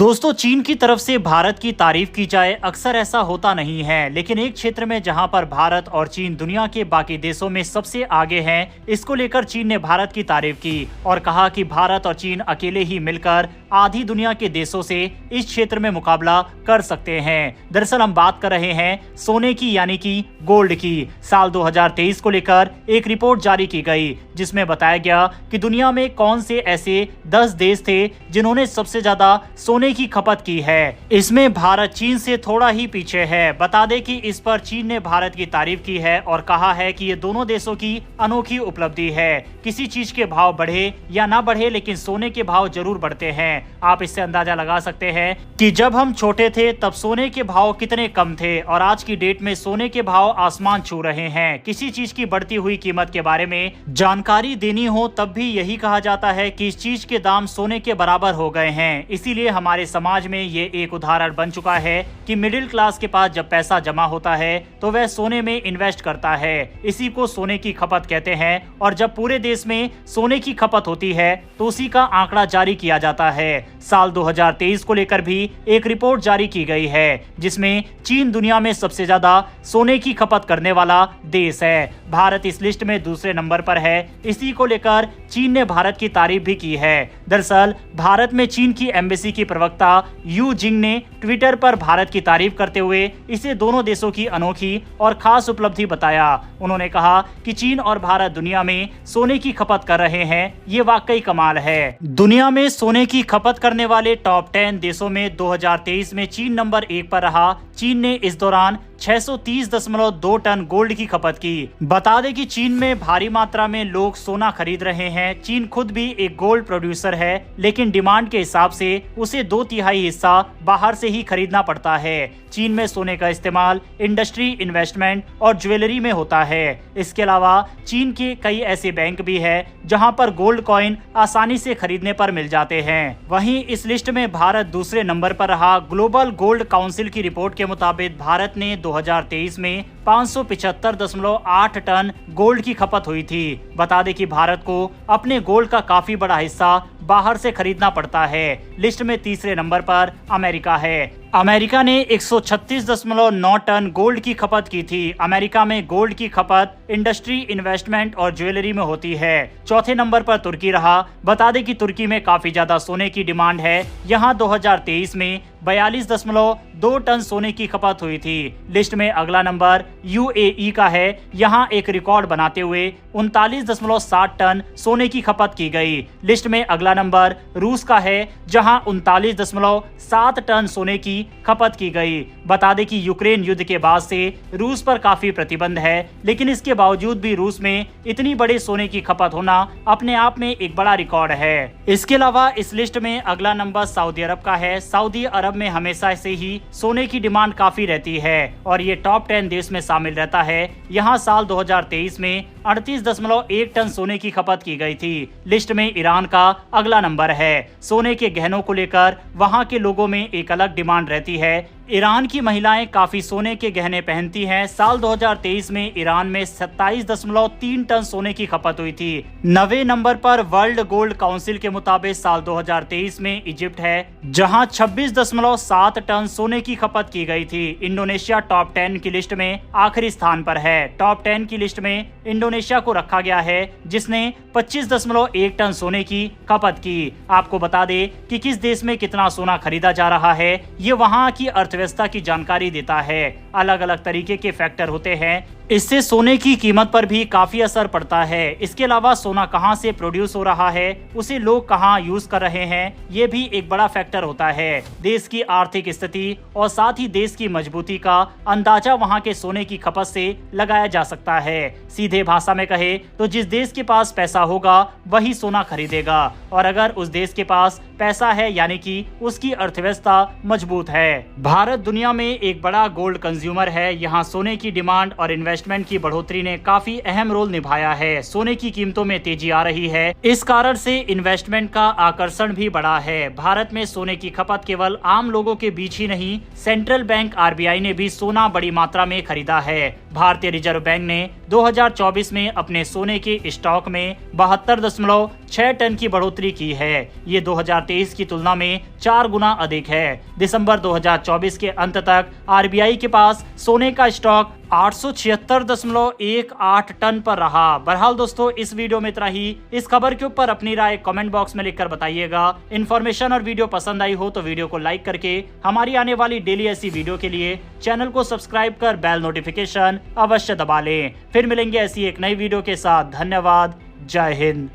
दोस्तों, चीन की तरफ से भारत की तारीफ की जाए, अक्सर ऐसा होता नहीं है, लेकिन एक क्षेत्र में जहां पर भारत और चीन दुनिया के बाकी देशों में सबसे आगे हैं, इसको लेकर चीन ने भारत की तारीफ की और कहा कि भारत और चीन अकेले ही मिलकर आधी दुनिया के देशों से इस क्षेत्र में मुकाबला कर सकते हैं। दरअसल हम बात कर रहे हैं सोने की, यानी कि गोल्ड की। साल 2023 को लेकर एक रिपोर्ट जारी की गई जिसमें बताया गया कि दुनिया में कौन से ऐसे 10 देश थे जिन्होंने सबसे ज्यादा सोने की खपत की है। इसमें भारत चीन से थोड़ा ही पीछे है। बता दें कि इस पर चीन ने भारत की तारीफ की है और कहा है कि ये दोनों देशों की अनोखी उपलब्धि है। किसी चीज के भाव बढ़े या ना बढ़े, लेकिन सोने के भाव जरूर बढ़ते हैं। आप इससे अंदाजा लगा सकते हैं कि जब हम छोटे थे तब सोने के भाव कितने कम थे और आज की डेट में सोने के भाव आसमान छू रहे हैं। किसी चीज की बढ़ती हुई कीमत के बारे में जानकारी देनी हो तब भी यही कहा जाता है कि इस चीज के दाम सोने के बराबर हो गए हैं। इसीलिए हमारे समाज में ये एक उदाहरण बन चुका है कि मिडिल क्लास के पास जब पैसा जमा होता है तो वह सोने में इन्वेस्ट करता है। इसी को सोने की खपत कहते हैं और जब पूरे देश में सोने की खपत होती है तो उसी का आंकड़ा जारी किया जाता है। साल 2023 को लेकर भी एक रिपोर्ट जारी की गई है जिसमें चीन दुनिया में सबसे ज्यादा सोने की खपत करने वाला देश है। भारत इस लिस्ट में दूसरे नंबर पर है। इसी को लेकर चीन ने भारत की तारीफ भी की है। दरअसल भारत में चीन की एम्बेसी की प्रवक्ता यू जिंग ने ट्विटर पर भारत की तारीफ करते हुए इसे दोनों देशों की अनोखी और खास उपलब्धि बताया। उन्होंने कहा कि चीन और भारत दुनिया में सोने की खपत कर रहे हैं, ये वाकई कमाल है। दुनिया में सोने की खपत करने वाले टॉप 10 देशों में 2023 में चीन नंबर 1 पर रहा। चीन ने इस दौरान 630.2 टन गोल्ड की खपत की। बता दें कि चीन में भारी मात्रा में लोग सोना खरीद रहे हैं। चीन खुद भी एक गोल्ड प्रोड्यूसर है, लेकिन डिमांड के हिसाब से उसे 2/3 हिस्सा बाहर से ही खरीदना पड़ता है। चीन में सोने का इस्तेमाल इंडस्ट्री, इन्वेस्टमेंट और ज्वेलरी में होता है। इसके अलावा चीन के कई ऐसे बैंक भी है जहां पर गोल्ड कॉइन आसानी से खरीदने पर मिल जाते हैं। वहीं इस लिस्ट में भारत दूसरे नंबर पर रहा। ग्लोबल गोल्ड काउंसिल की रिपोर्ट के मुताबिक भारत ने 2023 में 575.8 टन गोल्ड की खपत हुई थी। बता दें कि भारत को अपने गोल्ड का काफी बड़ा हिस्सा बाहर से खरीदना पड़ता है। लिस्ट में तीसरे नंबर पर अमेरिका है। अमेरिका ने 136.9 टन गोल्ड की खपत की थी। अमेरिका में गोल्ड की खपत इंडस्ट्री, इन्वेस्टमेंट और ज्वेलरी में होती है। चौथे नंबर पर तुर्की रहा। बता दें कि तुर्की में काफी ज्यादा सोने की डिमांड है। यहाँ 2023 में 42.2 टन सोने की खपत हुई थी। लिस्ट में अगला नंबर यूएई का है। यहाँ एक रिकॉर्ड बनाते हुए 39.7 टन सोने की खपत की गई। लिस्ट में अगला नंबर रूस का है, जहां 39.7 टन सोने की खपत की गई। बता दें कि यूक्रेन युद्ध के बाद से रूस पर काफी प्रतिबंध है, लेकिन इसके बावजूद भी रूस में इतनी बड़े सोने की खपत होना अपने आप में एक बड़ा रिकॉर्ड है। इसके अलावा इस लिस्ट में अगला नंबर सऊदी अरब का है। सऊदी अरब में हमेशा से ही सोने की डिमांड काफी रहती है और ये टॉप 10 देश में शामिल रहता है। यहाँ साल 2023 में 38.1 टन सोने की खपत की गई थी। लिस्ट में ईरान का अगला नंबर है। सोने के गहनों को लेकर वहाँ के लोगों में एक अलग डिमांड रहती है। ईरान की महिलाएं काफी सोने के गहने पहनती हैं। साल 2023 में ईरान में 27.3 टन सोने की खपत हुई थी। 9वें नंबर पर वर्ल्ड गोल्ड काउंसिल के मुताबिक साल 2023 में इजिप्ट है, जहां 26.7 टन सोने की खपत की गई थी। इंडोनेशिया टॉप 10 की लिस्ट में आखिरी स्थान पर है। टॉप 10 की लिस्ट में इंडोनेशिया को रखा गया है, जिसने 25.1 टन सोने की खपत की। आपको बता दें कि किस देश में कितना सोना खरीदा जा रहा है, ये वहाँ की अर्थव्यवस्था की जानकारी देता है। अलग अलग तरीके के फैक्टर होते हैं, इससे सोने की कीमत पर भी काफी असर पड़ता है। इसके अलावा सोना कहां से प्रोड्यूस हो रहा है, उसे लोग कहां यूज कर रहे हैं, ये भी एक बड़ा फैक्टर होता है। देश की आर्थिक स्थिति और साथ ही देश की मजबूती का अंदाजा वहां के सोने की खपत से लगाया जा सकता है। सीधे भाषा में कहे तो जिस देश के पास पैसा होगा वही सोना खरीदेगा, और अगर उस देश के पास पैसा है यानी कि उसकी अर्थव्यवस्था मजबूत है। भारत दुनिया में एक बड़ा गोल्ड कंज्यूमर है। यहाँ सोने की डिमांड और इन्वेस्टमेंट की बढ़ोतरी ने काफी अहम रोल निभाया है। सोने की कीमतों में तेजी आ रही है, इस कारण से इन्वेस्टमेंट का आकर्षण भी बढ़ा है। भारत में सोने की खपत केवल आम लोगों के बीच ही नहीं, सेंट्रल बैंक आरबीआई ने भी सोना बड़ी मात्रा में खरीदा है। भारतीय रिजर्व बैंक ने 2024 में अपने सोने के स्टॉक में 72.6 6 टन की बढ़ोतरी की है। ये 2023 की तुलना में 4 गुना अधिक है। दिसंबर 2024 के अंत तक आरबीआई के पास सोने का स्टॉक 876.18 टन पर रहा। बहरहाल दोस्तों, इस वीडियो में इतना ही। इस खबर के ऊपर अपनी राय कमेंट बॉक्स में लिखकर बताइएगा। इन्फॉर्मेशन और वीडियो पसंद आई हो तो वीडियो को लाइक करके हमारी आने वाली डेली ऐसी वीडियो के लिए चैनल को सब्सक्राइब कर बेल नोटिफिकेशन अवश्य दबा लें। फिर मिलेंगे ऐसी एक नई वीडियो के साथ। धन्यवाद। जय हिंद।